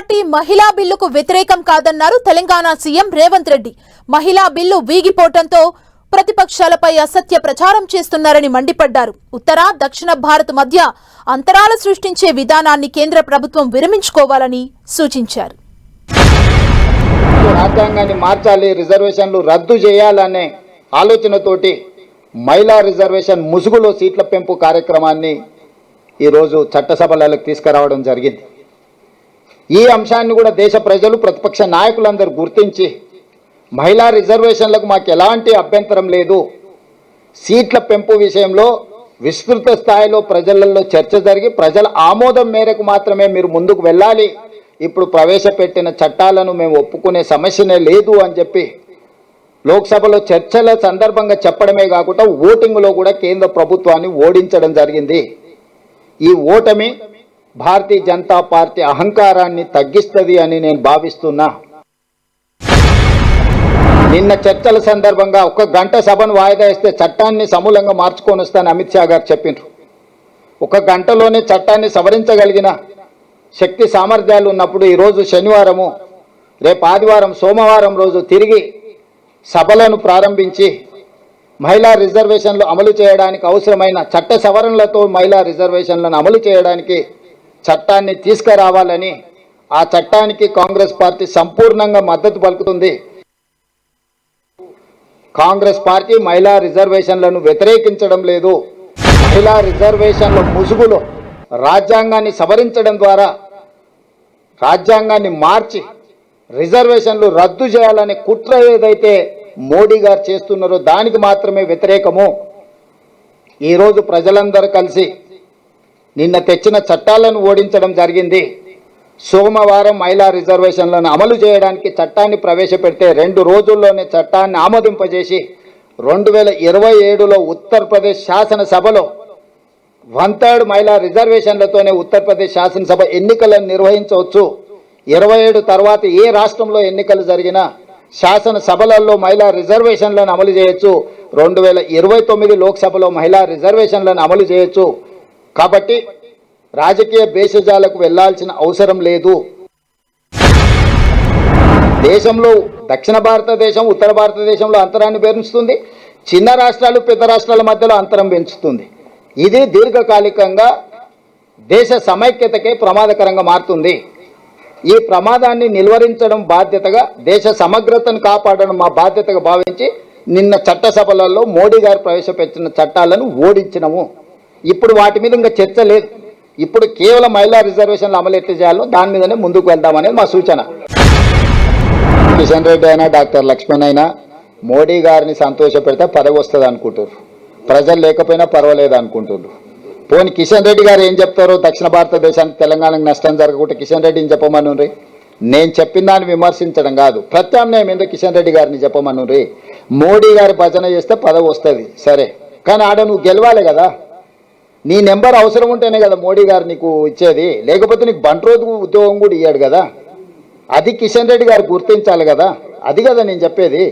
Party మహిళా బిల్లుకు వ్యతిరేకం కాదన్నారు తెలంగాణ సీఎం రేవంత్ రెడ్డి. మహిళా బిల్లు వీగిపోవడంతో ప్రతిపక్షాలపై అసత్య ప్రచారం చేస్తున్నారని మండిపడ్డారు. ఉత్తర దక్షిణ భారత్ మధ్య అంతరాలు సృష్టించే విధానాన్ని కేంద్ర ప్రభుత్వం విరమించుకోవాలని సూచించారు. రాజ్యాంగాన్ని మార్చాలి, రిజర్వేషన్లు రద్దు చేయాలనే ఆలోచనతోటి మహిళా రిజర్వేషన్ ముసుగులో సీట్ల పెంపు కార్యక్రమాన్ని ఈరోజు చట్టసభలకు తీసుకురావడం జరిగింది. ఈ అంశాన్ని కూడా దేశ ప్రజలు, ప్రతిపక్ష నాయకులందరూ గుర్తించి మహిళా రిజర్వేషన్లకు మాకు ఎలాంటి అభ్యంతరం లేదు, సీట్ల పెంపు విషయంలో విస్తృత స్థాయిలో ప్రజలలో చర్చ జరిగి ప్రజల ఆమోదం మేరకు మాత్రమే మీరు ముందుకు వెళ్ళాలి, ఇప్పుడు ప్రవేశపెట్టిన చట్టాలను మేము ఒప్పుకునే సమస్యనే లేదు అని చెప్పి లోక్సభలో చర్చల సందర్భంగా చెప్పడమే కాకుండా ఓటింగ్లో కూడా కేంద్ర ప్రభుత్వాన్ని ఓడించడం జరిగింది. ఈ ఓటమి భారతీయ జనతా పార్టీ అహంకారాన్ని తగ్గిస్తుంది అని నేను భావిస్తున్నా. నిన్న చర్చల సందర్భంగా 1 గంట సభను వాయిదా ఇస్తే చట్టాన్ని సమూలంగా మార్చుకొని వస్తానని అమిత్ షా గారు చెప్పిండ్రు. 1 గంటలోనే చట్టాన్ని సవరించగలిగిన శక్తి సామర్థ్యాలు ఉన్నప్పుడు ఈరోజు శనివారము, రేపు ఆదివారం, సోమవారం రోజు తిరిగి సభలను ప్రారంభించి మహిళా రిజర్వేషన్లు అమలు చేయడానికి అవసరమైన చట్ట సవరణలతో మహిళా రిజర్వేషన్లను అమలు చేయడానికి చట్టాన్ని తీసుకురావాలని, ఆ చట్టానికి కాంగ్రెస్ పార్టీ సంపూర్ణంగా మద్దతు పలుకుతుంది. కాంగ్రెస్ పార్టీ మహిళా రిజర్వేషన్లను వ్యతిరేకించడం లేదు. మహిళా రిజర్వేషన్ల ముసుగులో రాజ్యాంగాన్ని సవరించడం ద్వారా రాజ్యాంగాన్ని మార్చి రిజర్వేషన్లు రద్దు చేయాలనే కుట్ర ఏదైతే మోడీ గారు చేస్తున్నారో దానికి మాత్రమే వ్యతిరేకము. ఈరోజు ప్రజలందరూ కలిసి నిన్న తెచ్చిన చట్టాలను ఓడించడం జరిగింది. సోమవారం మహిళా రిజర్వేషన్లను అమలు చేయడానికి చట్టాన్ని ప్రవేశపెడితే 2 రోజుల్లోనే చట్టాన్ని ఆమోదింపజేసి 2027లో ఉత్తరప్రదేశ్ శాసనసభలో 1/3 మహిళా రిజర్వేషన్లతోనే ఉత్తరప్రదేశ్ శాసనసభ ఎన్నికలను నిర్వహించవచ్చు. 27 తర్వాత ఏ రాష్ట్రంలో ఎన్నికలు జరిగినా శాసనసభలలో మహిళా రిజర్వేషన్లను అమలు చేయొచ్చు. 2029 లోక్సభలో మహిళా రిజర్వేషన్లను అమలు చేయొచ్చు. కాబట్టి రాజకీయ భేషజాలకు వెళ్లాల్సిన అవసరం లేదు. దేశంలో దక్షిణ భారతదేశం, ఉత్తర భారతదేశంలో అంతరాన్ని పెంచుతుంది, చిన్న రాష్ట్రాలు పెద్ద రాష్ట్రాల మధ్యలో అంతరం పెంచుతుంది. ఇది దీర్ఘకాలికంగా దేశ సమైక్యతకే ప్రమాదకరంగా మారుతుంది. ఈ ప్రమాదాన్ని నిలువరించడం బాధ్యతగా, దేశ సమగ్రతను కాపాడడం మా బాధ్యతగా భావించి నిన్న చట్టసభలలో మోడీ గారు ప్రవేశపెట్టిన చట్టాలను ఓడించినము. ఇప్పుడు వాటి మీద ఇంకా చర్చ లేదు. ఇప్పుడు కేవలం మహిళా రిజర్వేషన్లు అమలు ఎట్లా చేయాలో దాని మీదనే ముందుకు వెళ్దామనేది మా సూచన. కిషన్ రెడ్డి అయినా డాక్టర్ లక్ష్మణ్ అయినా మోడీ గారిని సంతోషపెడితే పదవి వస్తుంది అనుకుంటారు, ప్రజలు లేకపోయినా పర్వాలేదు అనుకుంటున్నారు. పోనీ కిషన్ రెడ్డి గారు ఏం చెప్తారో, దక్షిణ భారతదేశానికి తెలంగాణకు నష్టం జరగకుండా కిషన్ రెడ్డిని చెప్పమనుండ్రి. నేను చెప్పిన దాన్ని విమర్శించడం కాదు, ప్రత్యామ్నాయం ఏందో కిషన్ రెడ్డి గారిని చెప్పమనుండ్రి. మోడీ గారి భజన చేస్తే పదవి వస్తుంది సరే, కానీ ఆడ నువ్వు గెలవాలి కదా. నీ నెంబర్ అవసరం ఉంటేనే కదా మోడీ గారు నీకు ఇచ్చేది, లేకపోతే నీకు బంట్రోజు ఉద్యోగం కూడా ఇయ్యాడు కదా. అది కిషన్ రెడ్డి గారు గుర్తించాలి కదా. అది కదా నేను చెప్పేది.